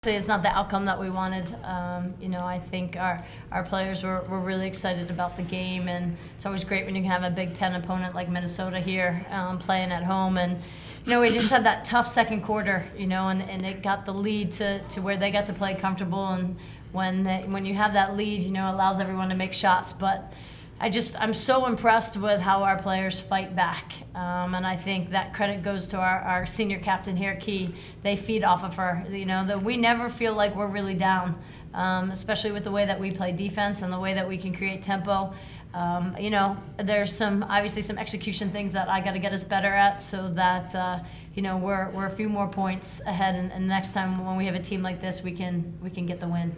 It's not the outcome that we wanted. I think our players were really excited about the game, and it's always great when you can have a Big Ten opponent like Minnesota here playing at home. And we just had that tough second quarter, and it got the lead to where they got to play comfortable. And when you have that lead, it allows everyone to make shots. But I'm so impressed with how our players fight back. And I think that credit goes to our senior captain here, Key. They feed off of her. That we never feel like we're really down, especially with the way that we play defense and the way that we can create tempo. There's obviously some execution things that I got to get us better at, so that we're a few more points ahead. And next time when we have a team like this, we can get the win.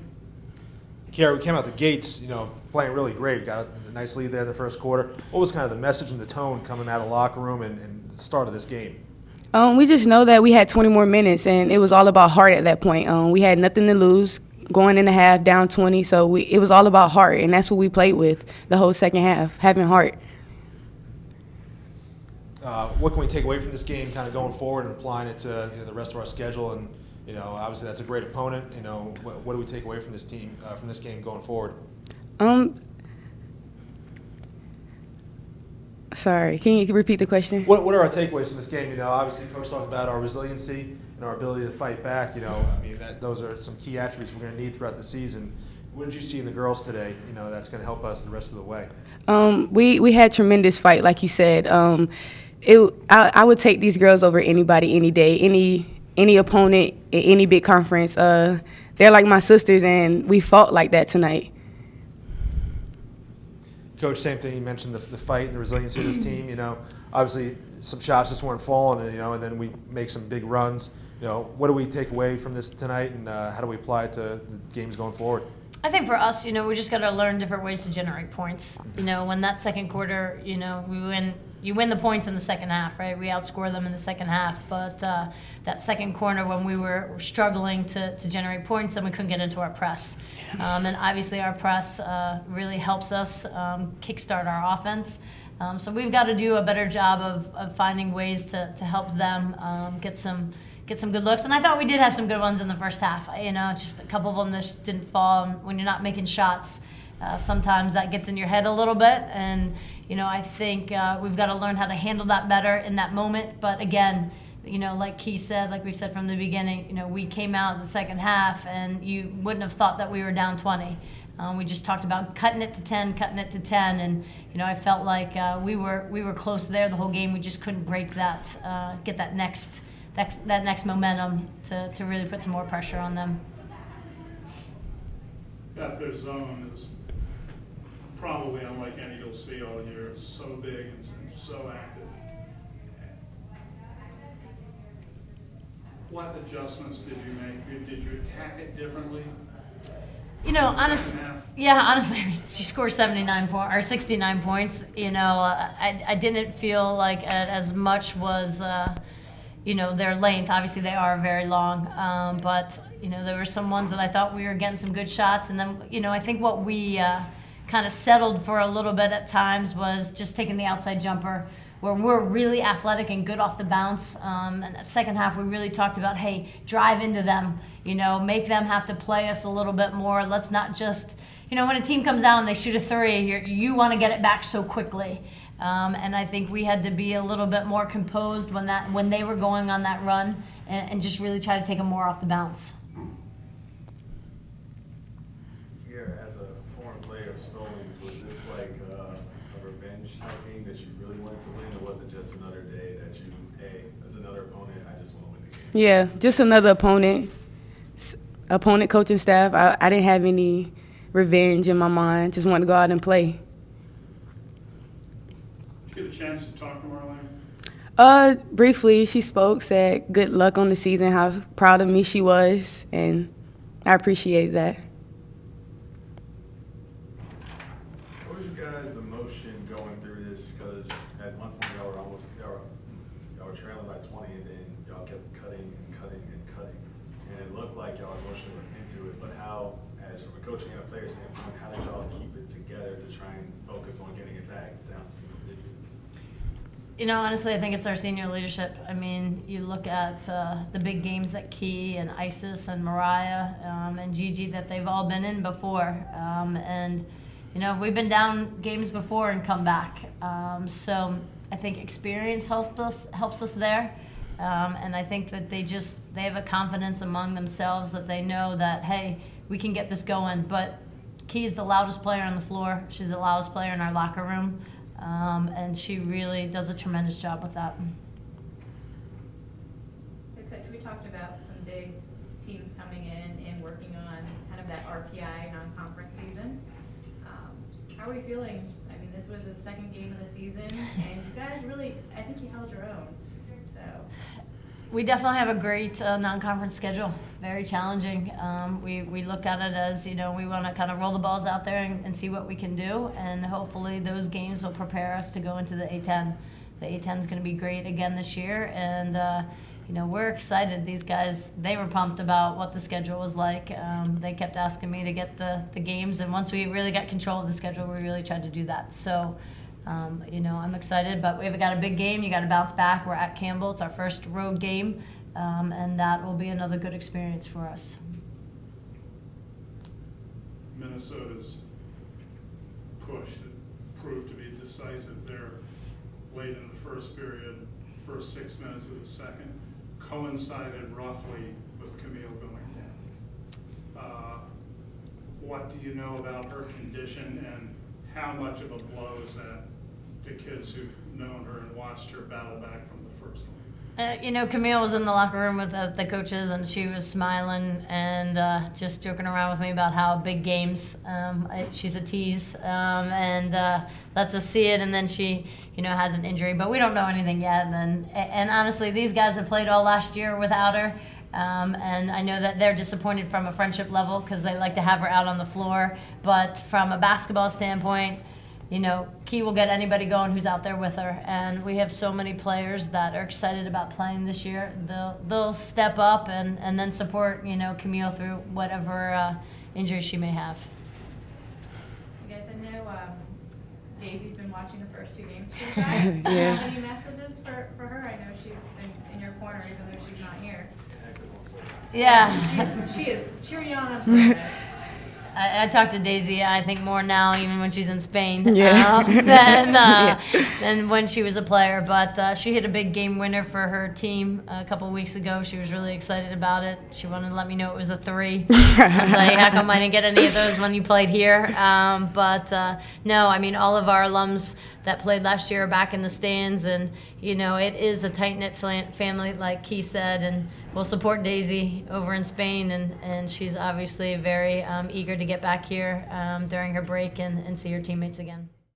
Kiara, we came out the gates, playing really great. Got a nice lead there in the first quarter. What was kind of the message and the tone coming out of the locker room and the start of this game? We just know that we had 20 more minutes, and it was all about heart at that point. We had nothing to lose going in the half, down 20, so it was all about heart, and that's what we played with the whole second half, having heart. What can we take away from this game kind of going forward and applying it to the rest of our schedule? And obviously that's a great opponent. What do we take away from this team, from this game going forward? Sorry, can you repeat the question? What are our takeaways from this game? Obviously Coach talked about our resiliency and our ability to fight back. Those are some key attributes we're going to need throughout the season. What did you see in the girls today, that's going to help us the rest of the way? We had tremendous fight, like you said. I would take these girls over anybody, any day, any opponent in any big conference. They're like my sisters, and we fought like that tonight. Coach, same thing. You mentioned the fight and the resiliency of this team. Obviously some shots just weren't falling, and then we make some big runs. What do we take away from this tonight, and how do we apply it to the games going forward? I think for us, we just got to learn different ways to generate points. When that second quarter, you win the points in the second half, right? We outscore them in the second half. But that second quarter, when we were struggling to generate points, then we couldn't get into our press. And obviously our press really helps us kickstart our offense. So we've got to do a better job of finding ways to help them get some good looks. And I thought we did have some good ones in the first half. Just a couple of them just didn't fall. And when you're not making shots, sometimes that gets in your head a little bit. And, I think we've got to learn how to handle that better in that moment. But again, like Key said, like we said from the beginning, we came out the second half and you wouldn't have thought that we were down 20. We just talked about cutting it to 10, and I felt like we were close there the whole game. We just couldn't break that, get that next momentum to really put some more pressure on them. Beth, their zone is probably unlike any you'll see all year. It's so big and so active. What adjustments did you make? Did you attack it differently? Honestly, she scored 79 points or 69 points. I didn't feel like as much was, their length. Obviously, they are very long, but there were some ones that I thought we were getting some good shots, and then I think what we kind of settled for a little bit at times was just taking the outside jumper, where we're really athletic and good off the bounce. And that second half, we really talked about, hey, drive into them, make them have to play us a little bit more. Let's not just, when a team comes down and they shoot a three, you want to get it back so quickly. And I think we had to be a little bit more composed when they were going on that run, and just really try to take them more off the bounce. Here, as a former player of Stallings, was this like a revenge type game that you really wanted to win, or was it just another day that hey, that's another opponent, I just want to win the game? Yeah, just another opponent, coaching staff. I didn't have any revenge in my mind. Just wanted to go out and play. Did you get a chance to talk to Marlene? Briefly, she spoke, said good luck on the season, how proud of me she was, and I appreciated that. What was your guys' emotion going through this? Because at one point y'all were trailing by 20, and then y'all kept cutting, and it looked like y'all emotionally went into it. But how, as from a coaching and a player standpoint, how did y'all keep it together to try and focus on getting it back down to single digits? Honestly, I think it's our senior leadership. I mean, you look at the big games that Key and Isis and Mariah and Gigi that they've all been in before. And, we've been down games before and come back. So I think experience helps us there. And I think that they have a confidence among themselves that they know that, hey, we can get this going. But Key's the loudest player on the floor. She's the loudest player in our locker room. And she really does a tremendous job with that. Coach, we talked about some big teams coming in and working on kind of that RPI non-conference season. How are we feeling? I mean, this was the second game of the season, and you guys really, I think you held your own. So We definitely have a great non-conference schedule. Very challenging. We look at it as, we want to kind of roll the balls out there and see what we can do, and hopefully those games will prepare us to go into the A10. The A10 is going to be great again this year, and we're excited. These guys, they were pumped about what the schedule was like. They kept asking me to get the games, and once we really got control of the schedule, we really tried to do that. So. I'm excited, but we've got a big game. You got to bounce back. We're at Campbell. It's our first road game, and that will be another good experience for us. Minnesota's push that proved to be decisive there late in the first period, first 6 minutes of the second, coincided roughly with Camille going down. What do you know about her condition, and how much of a blow is that to kids who've known her and watched her battle back from the first one? Camille was in the locker room with the coaches, and she was smiling and just joking around with me about how big games. She's a tease, and lets us see it. And then she, has an injury, but we don't know anything yet. And honestly, these guys have played all last year without her. And I know that they're disappointed from a friendship level because they like to have her out on the floor. But from a basketball standpoint, Key will get anybody going who's out there with her. And we have so many players that are excited about playing this year. They'll step up and then support, Camille through whatever injury she may have. you guys, I know Daisy's been watching the first 2 games for you guys. Yeah. Do you have any messages for her? I know she's been in your corner even though she's not here. Yeah. She is cheering on Twitter. I talk to Daisy, I think, more now, even when she's in Spain, Yeah. than when she was a player. But she hit a big game winner for her team a couple of weeks ago. She was really excited about it. She wanted to let me know it was a 3. I was like, how come I didn't get any of those when you played here? No, I mean, all of our alums that played last year are back in the stands, and it is a tight-knit family, like Key said, and we'll support Daisy over in Spain, and she's obviously very eager to get back here during her break and see her teammates again.